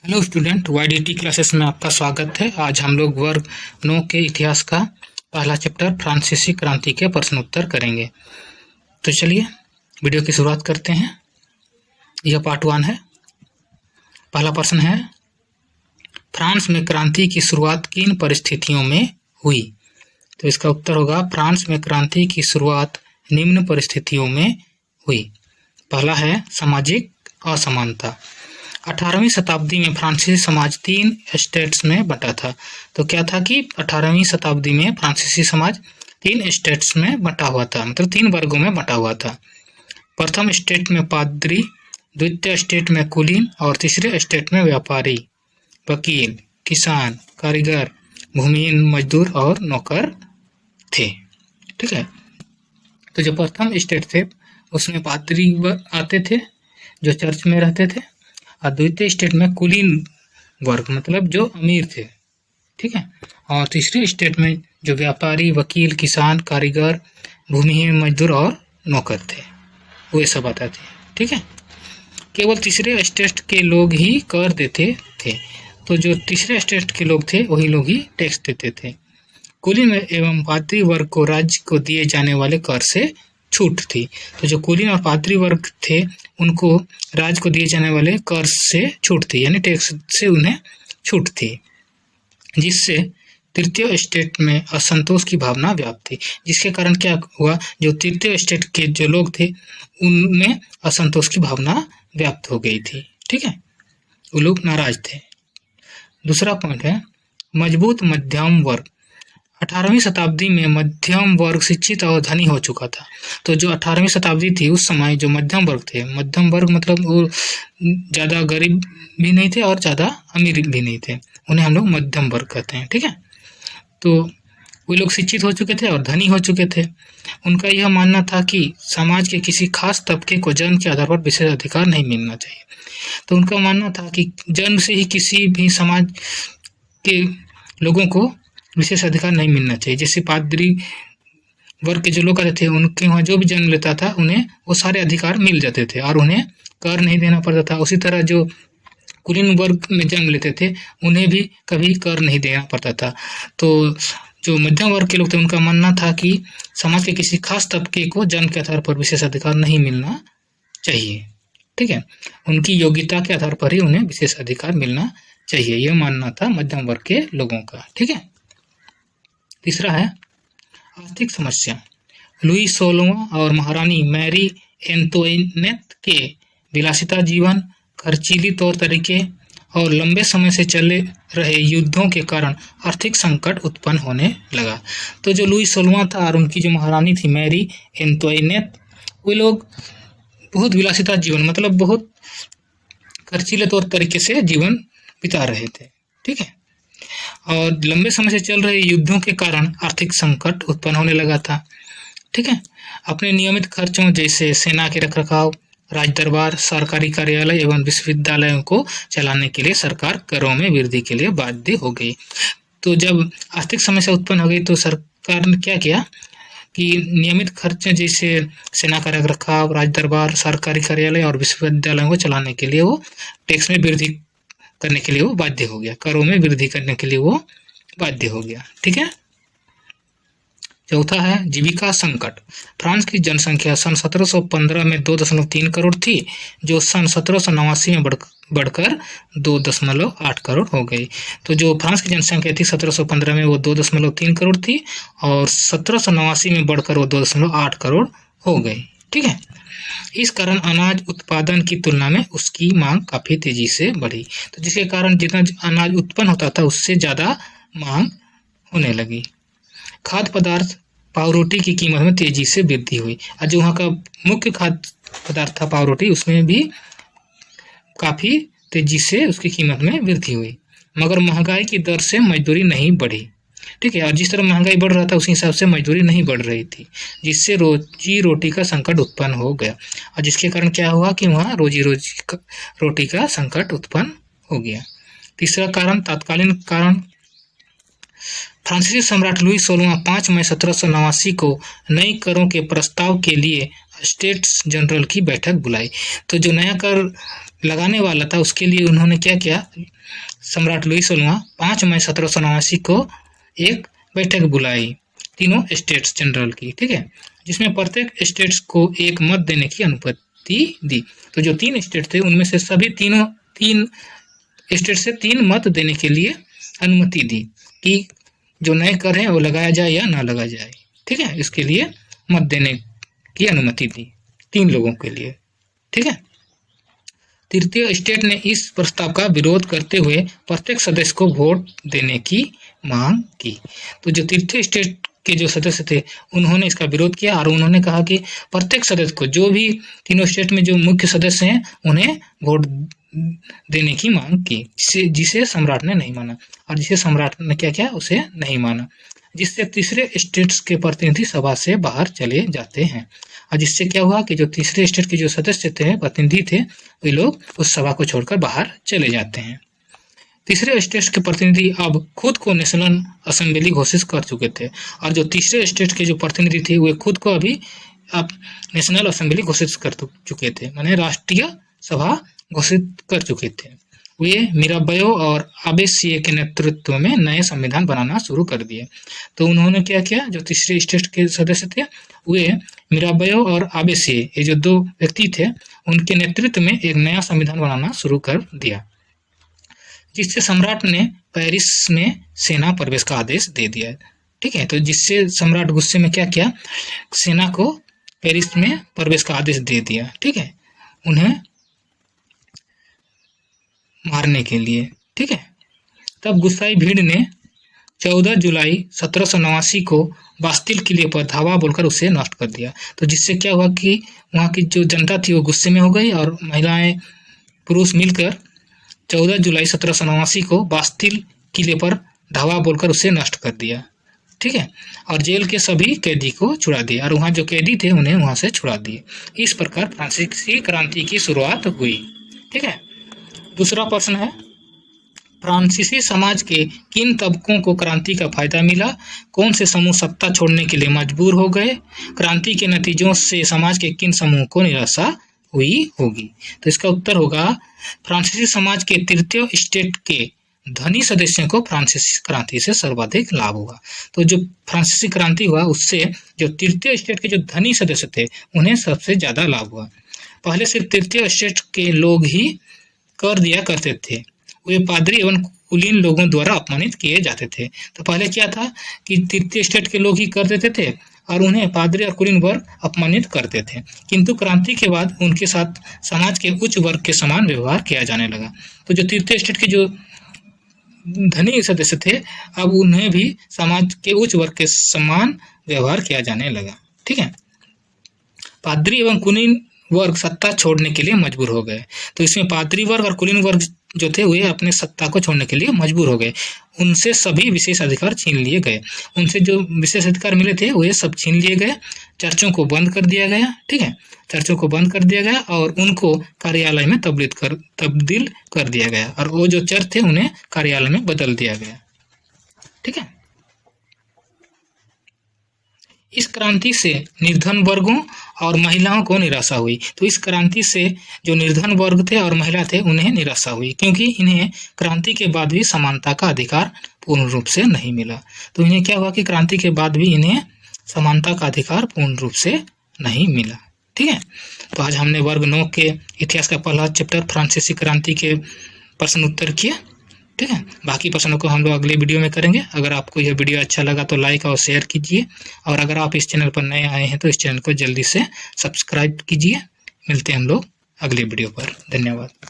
Hello student, YDT classes में आपका स्वागत है। आज हम लोग वर्ग 9 के इतिहास का पहला चैप्टर फ्रांसीसी क्रांति के प्रश्न उत्तर करेंगे। तो चलिए वीडियो की शुरुआत करते हैं। यह पार्ट 1 है। पहला प्रश्न है, फ्रांस में क्रांति की शुरुआत किन परिस्थितियों में हुई? तो इसका उत्तर होगा, फ्रांस में क्रांति की शुरुआत निम्न परिस्थितियों में हुई। पहला है सामाजिक असमानता। 18वीं शताब्दी में फ्रांसीसी समाज 3 स्टेट्स में बटा था। तो क्या था कि 18वीं शताब्दी में फ्रांसीसी समाज 3 स्टेट्स में बटा हुआ था, मतलब 3 वर्गों में बटा हुआ था। प्रथम स्टेट में पादरी, द्वितीय स्टेट में कुलीन और तीसरे स्टेट में व्यापारी, वकील, किसान, कारीगर, भूमिहीन मजदूर और नौकर थे। ठीक है। तो जो प्रथम स्टेट थे उसमें पादरी आते थे जो चर्च में रहते थे, और द्वितीय स्टेट में कुलीन वर्ग मतलब जो अमीर थे। ठीक है। और तीसरे स्टेट में जो व्यापारी, वकील, किसान, कारीगर, भूमिहीन मजदूर और नौकर थे, वो सब आते थे। ठीक है। केवल तीसरे स्टेट के लोग ही कर देते थे। तो जो तीसरे स्टेट के लोग थे वही लोग ही टैक्स देते थे। कुलीन एवं पादरी वर्ग को राज्य को दिए जाने वाले कर से छूट थी। तो जो कुलीन और पादरी वर्ग थे उनको राज्य को दिए जाने वाले कर से छूट थी, यानी टैक्स से उन्हें छूट थी, जिससे तृतीय स्टेट में असंतोष की भावना व्याप्त थी। जिसके कारण क्या हुआ, जो तृतीय स्टेट के जो लोग थे उनमें असंतोष की भावना व्याप्त हो गई थी। ठीक है, वो लोग नाराज थे। दूसरा पॉइंट है मजबूत मध्यम वर्ग। 18वीं शताब्दी में मध्यम वर्ग शिक्षित और धनी हो चुका था। तो जो 18वीं शताब्दी थी उस समय जो मध्यम वर्ग थे, मध्यम वर्ग मतलब वो ज़्यादा गरीब भी नहीं थे और ज़्यादा अमीर भी नहीं थे, उन्हें हम लोग मध्यम वर्ग कहते हैं। ठीक है। तो वो लोग शिक्षित हो चुके थे और धनी हो चुके थे। उनका यह मानना था कि समाज के किसी खास तबके को जन्म के आधार पर विशेष अधिकार नहीं मिलना चाहिए। तो उनका मानना था कि जन्म से ही किसी भी समाज के लोगों को विशेष अधिकार नहीं मिलना चाहिए। जैसे पादरी वर्ग के जो लोग आते थे उनके वहाँ जो भी जन्म लेता था उन्हें वो सारे अधिकार मिल जाते थे और उन्हें कर नहीं देना पड़ता था। उसी तरह जो कुलीन वर्ग में जन्म लेते थे उन्हें भी कभी कर नहीं देना पड़ता था। तो जो मध्यम वर्ग के लोग थे उनका मानना था कि समाज के किसी खास तबके को जन्म के आधार पर विशेष अधिकार नहीं मिलना चाहिए। ठीक है, उनकी योग्यता के आधार पर ही उन्हें विशेष अधिकार मिलना चाहिए, यह मानना था मध्यम वर्ग के लोगों का। ठीक है। तीसरा है आर्थिक समस्या। लुई 16वां और महारानी मैरी एंतोइनेट के विलासिता जीवन, खर्चीली तौर तरीके और लंबे समय से चले रहे युद्धों के कारण आर्थिक संकट उत्पन्न होने लगा। तो जो लुई 16वां था और उनकी जो महारानी थी मैरी एंतोइनेट, वे लोग बहुत विलासिता जीवन मतलब बहुत खर्चीले तौर तरीके से जीवन बिता रहे थे। ठीक है। और लंबे समय से चल रहे युद्धों के कारण आर्थिक संकट उत्पन्न होने लगा था। ठीक है। अपने नियमित खर्चों जैसे सेना के रखरखाव, राज दरबार, सरकारी कार्यालय एवं विश्वविद्यालयों को चलाने के लिए सरकार करों में वृद्धि के लिए बाध्य हो गई। तो जब आर्थिक समस्या उत्पन्न हो गई तो सरकार ने क्या किया कि नियमित खर्च जैसे सेना का रखरखाव, राज दरबार, सरकारी कार्यालय और विश्वविद्यालयों को चलाने के लिए वो टैक्स में वृद्धि करने के लिए वो बाध्य हो गया, करों में वृद्धि करने के लिए वो बाध्य हो गया। ठीक है। चौथा है जीविका संकट। फ्रांस की जनसंख्या सन 1715 में 2.3 करोड़ थी, जो सन 1789 में बढ़कर 2.8 करोड़ हो गई। तो जो फ्रांस की जनसंख्या थी 1715 में वो 2.3 करोड़ थी और 1789 में बढ़कर वो 2.8 करोड़ हो गई। ठीक है। इस कारण अनाज उत्पादन की तुलना में उसकी मांग काफ़ी तेजी से बढ़ी। तो जिसके कारण जितना अनाज उत्पन्न होता था उससे ज़्यादा मांग होने लगी। खाद्य पदार्थ पावरोटी की कीमत में तेजी से वृद्धि हुई और जो वहाँ का मुख्य खाद्य पदार्थ था पावरोटी, उसमें भी काफ़ी तेजी से उसकी कीमत में वृद्धि हुई। मगर महंगाई की दर से मजदूरी नहीं बढ़ी। ठीक है। और जिस तरह महंगाई बढ़ रहा था उसी हिसाब से मजदूरी नहीं बढ़ रही थी, जिससे रोजी रोटी का संकट उत्पन्न हो गया। और जिसके कारण क्या हुआ कि वहाँ रोटी का संकट उत्पन्न हो गया। तीसरा कारण तात्कालीन कारण, फ्रांसीसी सम्राट लुई 16वां 5 मई 1789 को नई करों के प्रस्ताव के लिए स्टेट्स जनरल की बैठक बुलाई। तो जो नया कर लगाने वाला था, उसके लिए उन्होंने क्या किया, सम्राट लुई 16वां 5 मई 1789 को एक बैठक बुलाई तीनों स्टेट्स जनरल की, ठीक है, जिसमें प्रत्येक स्टेट्स को एक मत देने की अनुमति दी। तो जो 3 स्टेट थे उनमें से सभी तीन स्टेट से 3 मत देने के लिए अनुमति दी कि जो नए कर हैं वो लगाया जाए या ना लगाया जाए, ठीक है, इसके लिए मत देने की अनुमति दी 3 लोगों के लिए, ठीक है। तृतीय स्टेट ने इस प्रस्ताव का विरोध करते हुए प्रत्येक सदस्य को वोट देने की मांग की। तो जो तृतीय स्टेट के जो सदस्य थे उन्होंने इसका विरोध किया और उन्होंने कहा कि प्रत्येक सदस्य को, जो भी तीनों स्टेट में जो मुख्य सदस्य हैं, उन्हें वोट देने की मांग की, जिसे सम्राट ने नहीं माना, और जिसे सम्राट ने क्या किया, उसे नहीं माना, जिससे तीसरे स्टेट्स के प्रतिनिधि सभा से बाहर चले जाते हैं। और जिससे क्या हुआ कि जो तीसरे स्टेट के जो सदस्य थे, प्रतिनिधि थे, वे लोग उस सभा को छोड़कर बाहर चले जाते हैं। तीसरे स्टेट के प्रतिनिधि अब खुद को नेशनल असेंबली घोषित कर चुके थे, और जो तीसरे स्टेट के जो प्रतिनिधि थे वे खुद को अभी अब नेशनल असेंबली घोषित कर चुके थे, माने राष्ट्रीय सभा घोषित कर चुके थे। वे मिराबायो और आबेसिए के नेतृत्व में नए संविधान बनाना शुरू कर दिए। तो उन्होंने क्या किया, जो तीसरे स्टेट के सदस्य थे वे मिराबायो और आबेसिए, ये जो 2 व्यक्ति थे, उनके नेतृत्व में एक नया संविधान बनाना शुरू कर दिया, जिससे सम्राट ने पेरिस में सेना प्रवेश का आदेश दे दिया, ठीक है। तो जिससे सम्राट गुस्से में क्या किया, सेना को पेरिस में प्रवेश का आदेश दे दिया, ठीक है, उन्हें मारने के लिए, ठीक है। तब गुस्साई भीड़ ने 14 जुलाई 1789 को बास्तिल किले पर धावा बोलकर उसे नष्ट कर दिया। तो जिससे क्या हुआ कि वहाँ की जो जनता थी वो गुस्से में हो गई और महिलाएं पुरुष मिलकर 14 जुलाई 1789 को बास्तिल किले पर धावा बोलकर उसे नष्ट कर दिया, ठीक है, और जेल के सभी कैदी को छुड़ा दिया, और वहाँ जो कैदी थे उन्हें वहाँ से छुड़ा दिए। इस प्रकार फ्रांसीसी क्रांति की शुरुआत हुई, ठीक है। दूसरा प्रश्न है, फ्रांसीसी समाज के किन तबकों को क्रांति का फायदा मिला, कौन से समूह सत्ता छोड़ने के लिए मजबूर हो गए, क्रांति के नतीजों से समाज के किन समूह को निराशा हुई होगी। तो इसका उत्तर होगा, फ्रांसीसी समाज के तृतीय स्टेट के धनी सदस्यों को फ्रांसीसी क्रांति से सर्वाधिक लाभ हुआ। तो जो फ्रांसीसी क्रांति हुआ उससे जो तृतीय स्टेट के जो धनी सदस्य थे उन्हें सबसे ज्यादा लाभ हुआ। पहले सिर्फ तृतीय स्टेट के लोग ही कर दिया करते थे, वे पादरी एवं कुलीन लोगों द्वारा अपमानित किए जाते थे। तो पहले क्या था कि तृतीय स्टेट के लोग ही कर देते थे और उन्हें पादरी और कुलीन वर्ग अपमानित करते थे, किंतु क्रांति के बाद उनके साथ समाज के उच्च वर्ग के समान व्यवहार किया जाने लगा। तो जो तृतीय स्टेट के जो धनी सदस्य थे अब उन्हें भी समाज के उच्च वर्ग के समान व्यवहार किया जाने लगा, ठीक है। पादरी एवं कुलीन वर्ग सत्ता छोड़ने के लिए मजबूर हो गए। तो इसमें पादरी वर्ग और कुलीन वर्ग जो थे वे अपने सत्ता को छोड़ने के लिए मजबूर हो गए, उनसे सभी विशेष अधिकार छीन लिए गए, उनसे जो विशेष अधिकार मिले थे वे सब छीन लिए गए, चर्चों को बंद कर दिया गया, ठीक है, चर्चों को बंद कर दिया गया और उनको कार्यालय में तब्दील कर दिया गया, और वो जो चर्च थे उन्हें कार्यालय में बदल दिया गया, ठीक है। इस क्रांति से निर्धन वर्गों और महिलाओं को निराशा हुई। तो इस क्रांति से जो निर्धन वर्ग थे और महिला थे उन्हें निराशा हुई, क्योंकि इन्हें क्रांति के बाद भी समानता का अधिकार पूर्ण रूप से नहीं मिला। तो इन्हें क्या हुआ कि क्रांति के बाद भी इन्हें समानता का अधिकार पूर्ण रूप से नहीं मिला, ठीक है। तो आज हमने वर्ग 9 के इतिहास का पहला चैप्टर फ्रांसीसी क्रांति के प्रश्न उत्तर किए, ठीक है। बाकी प्रश्नों को हम लोग अगले वीडियो में करेंगे। अगर आपको यह वीडियो अच्छा लगा तो लाइक और शेयर कीजिए, और अगर आप इस चैनल पर नए आए हैं तो इस चैनल को जल्दी से सब्सक्राइब कीजिए। मिलते हैं हम लोग अगले वीडियो पर। धन्यवाद।